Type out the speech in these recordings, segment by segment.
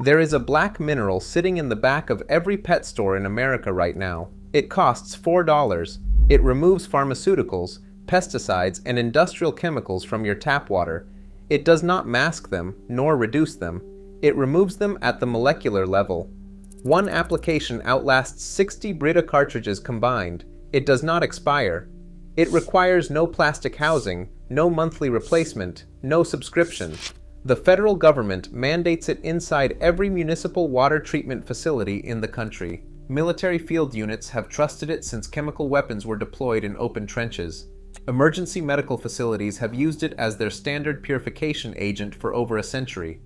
There is a black mineral sitting in the back of every pet store in America right now. It costs $4. It removes pharmaceuticals, pesticides, and industrial chemicals from your tap water. It does not mask them, nor reduce them. It removes them at the molecular level. One application outlasts 60 Brita cartridges combined. It does not expire. It requires no plastic housing, no monthly replacement, no subscription. The federal government mandates it inside every municipal water treatment facility in the country. Military field units have trusted it since chemical weapons were deployed in open trenches. Emergency medical facilities have used it as their standard purification agent for over a century.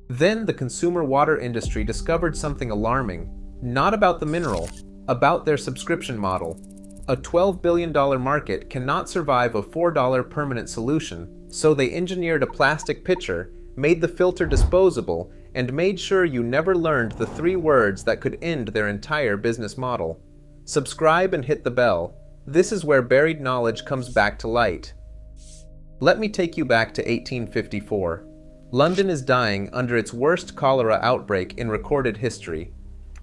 Then the consumer water industry discovered something alarming, not about the mineral, about their subscription model. A $12 billion market cannot survive a $4 permanent solution, so they engineered a plastic pitcher, made the filter disposable, and made sure you never learned the 3 words that could end their entire business model. Subscribe and hit the bell. This is where buried knowledge comes back to light. Let me take you back to 1854. London is dying under its worst cholera outbreak in recorded history.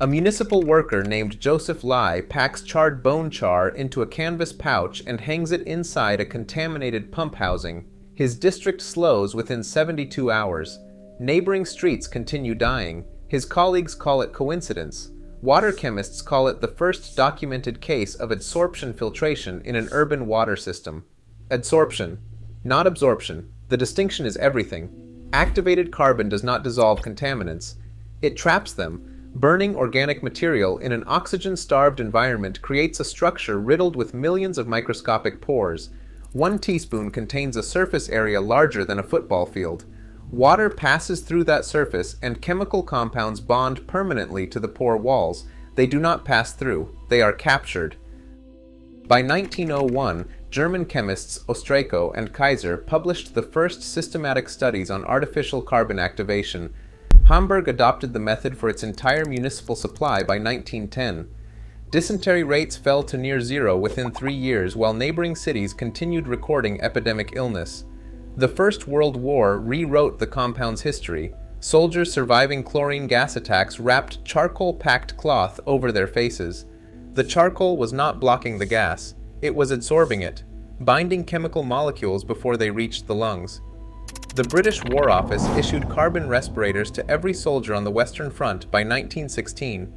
A municipal worker named Joseph Lye packs charred bone char into a canvas pouch and hangs it inside a contaminated pump housing. His district slows within 72 hours. Neighboring streets continue dying. His colleagues call it coincidence. Water chemists call it the first documented case of adsorption filtration in an urban water system. Adsorption, not absorption. The distinction is everything. Activated carbon does not dissolve contaminants. It traps them. Burning organic material in an oxygen-starved environment creates a structure riddled with millions of microscopic pores. 1 teaspoon contains a surface area larger than a football field. Water passes through that surface and chemical compounds bond permanently to the pore walls. They do not pass through, they are captured. By 1901, German chemists Ostrako and Kaiser published the first systematic studies on artificial carbon activation. Hamburg adopted the method for its entire municipal supply by 1910. Dysentery rates fell to near zero within 3 years, while neighboring cities continued recording epidemic illness. The First World War rewrote the compound's history. Soldiers surviving chlorine gas attacks wrapped charcoal-packed cloth over their faces. The charcoal was not blocking the gas, it was absorbing it, binding chemical molecules before they reached the lungs. The British War Office issued carbon respirators to every soldier on the Western Front by 1916.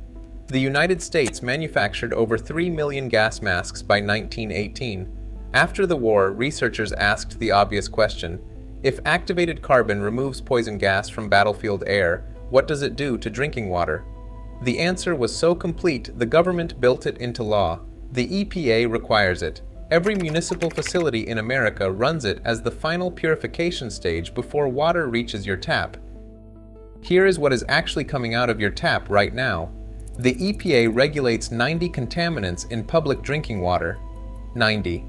The United States manufactured over 3 million gas masks by 1918. After the war, researchers asked the obvious question: if activated carbon removes poison gas from battlefield air, what does it do to drinking water? The answer was so complete, the government built it into law. The EPA requires it. Every municipal facility in America runs it as the final purification stage before water reaches your tap. Here is what is actually coming out of your tap right now. The EPA regulates 90 contaminants in public drinking water. 90.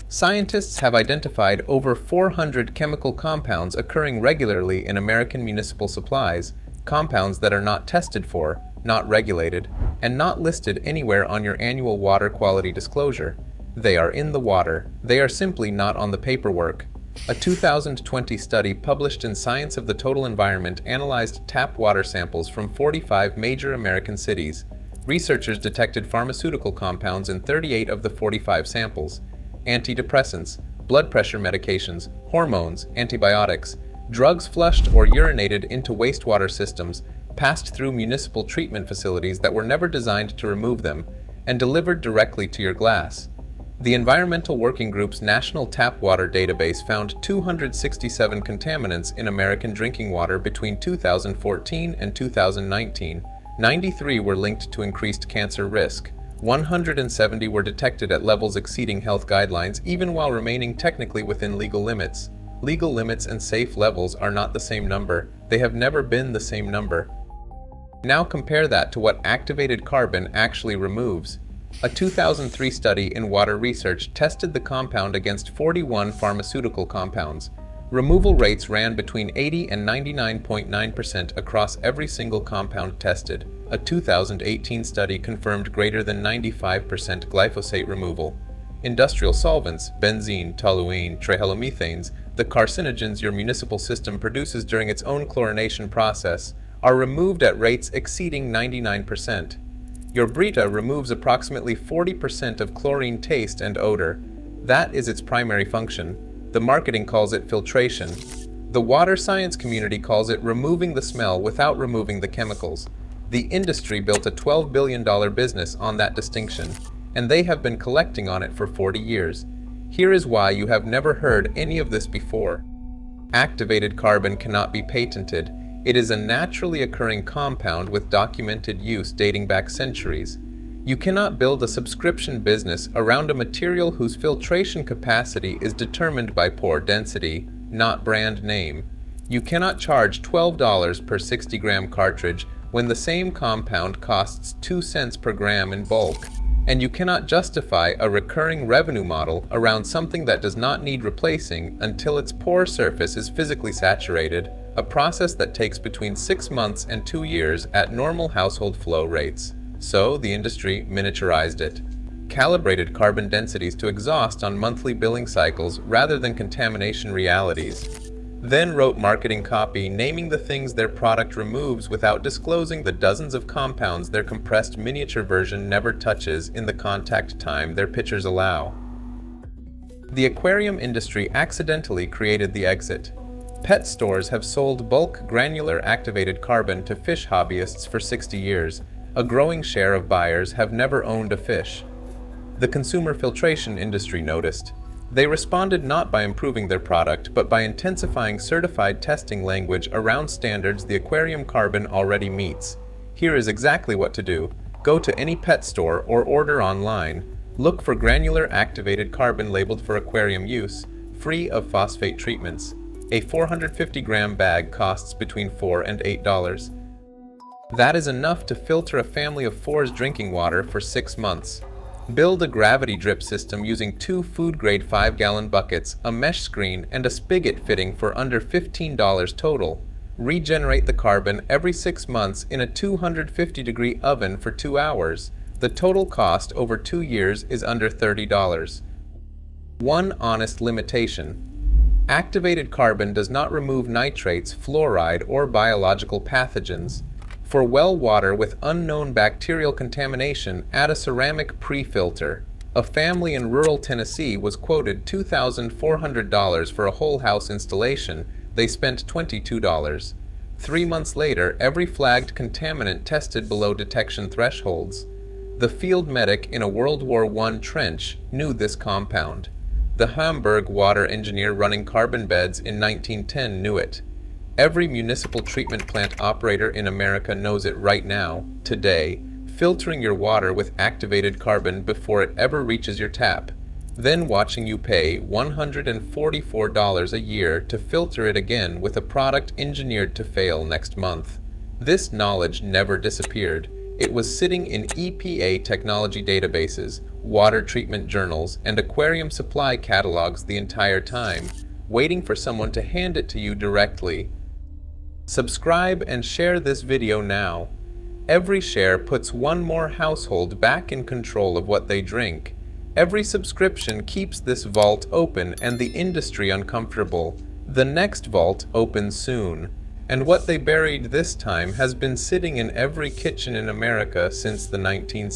Scientists have identified over 400 chemical compounds occurring regularly in American municipal supplies, compounds that are not tested for, not regulated, and not listed anywhere on your annual water quality disclosure. They are in the water. They are simply not on the paperwork. A 2020 study published in Science of the Total Environment analyzed tap water samples from 45 major American cities. Researchers detected pharmaceutical compounds in 38 of the 45 samples. Antidepressants, blood pressure medications, hormones, antibiotics, drugs flushed or urinated into wastewater systems passed through municipal treatment facilities that were never designed to remove them, and delivered directly to your glass. The Environmental Working Group's National Tap Water Database found 267 contaminants in American drinking water between 2014 and 2019. 93 were linked to increased cancer risk. 170 were detected at levels exceeding health guidelines, even while remaining technically within legal limits. Legal limits and safe levels are not the same number. They have never been the same number. Now compare that to what activated carbon actually removes. A 2003 study in water research tested the compound against 41 pharmaceutical compounds. Removal rates ran between 80 and 99.9% across every single compound tested. A 2018 study confirmed greater than 95% glyphosate removal. Industrial solvents, benzene, toluene, trihallomethanes, the carcinogens your municipal system produces during its own chlorination process, are removed at rates exceeding 99%. Your Brita removes approximately 40% of chlorine taste and odor. That is its primary function. The marketing calls it filtration. The water science community calls it removing the smell without removing the chemicals. The industry built a $12 billion business on that distinction, and they have been collecting on it for 40 years. Here is why you have never heard any of this before. Activated carbon cannot be patented. It is a naturally occurring compound with documented use dating back centuries. You cannot build a subscription business around a material whose filtration capacity is determined by pore density, not brand name. You cannot charge $12 per 60-gram cartridge when the same compound costs 2 cents per gram in bulk. And you cannot justify a recurring revenue model around something that does not need replacing until its pore surface is physically saturated, a process that takes between 6 months and 2 years at normal household flow rates. So the industry miniaturized it. Calibrated carbon densities to exhaust on monthly billing cycles rather than contamination realities. Then wrote marketing copy naming the things their product removes without disclosing the dozens of compounds their compressed miniature version never touches in the contact time their pictures allow. The aquarium industry accidentally created the exit. Pet stores have sold bulk granular activated carbon to fish hobbyists for 60 years. A growing share of buyers have never owned a fish. The consumer filtration industry noticed. They responded not by improving their product, but by intensifying certified testing language around standards the aquarium carbon already meets. Here is exactly what to do. Go to any pet store or order online. Look for granular activated carbon labeled for aquarium use, free of phosphate treatments. A 450-gram bag costs between $4 and $8. That is enough to filter a family of 4's drinking water for 6 months. Build a gravity drip system using 2 food-grade 5-gallon buckets, a mesh screen, and a spigot fitting for under $15 total. Regenerate the carbon every 6 months in a 250-degree oven for 2 hours. The total cost over 2 years is under $30. One honest limitation. Activated carbon does not remove nitrates, fluoride, or biological pathogens. For well water with unknown bacterial contamination, add a ceramic pre-filter. A family in rural Tennessee was quoted $2,400 for a whole house installation. They spent $22. 3 months later, every flagged contaminant tested below detection thresholds. The field medic in a World War I trench knew this compound. The Hamburg water engineer running carbon beds in 1910 knew it. Every municipal treatment plant operator in America knows it right now, today, filtering your water with activated carbon before it ever reaches your tap, then watching you pay $144 a year to filter it again with a product engineered to fail next month. This knowledge never disappeared. It was sitting in EPA technology databases, water treatment journals, and aquarium supply catalogs the entire time, waiting for someone to hand it to you directly. Subscribe and share this video now. Every share puts one more household back in control of what they drink. Every subscription keeps this vault open and the industry uncomfortable. The next vault opens soon. And what they buried this time has been sitting in every kitchen in America since the 1960s.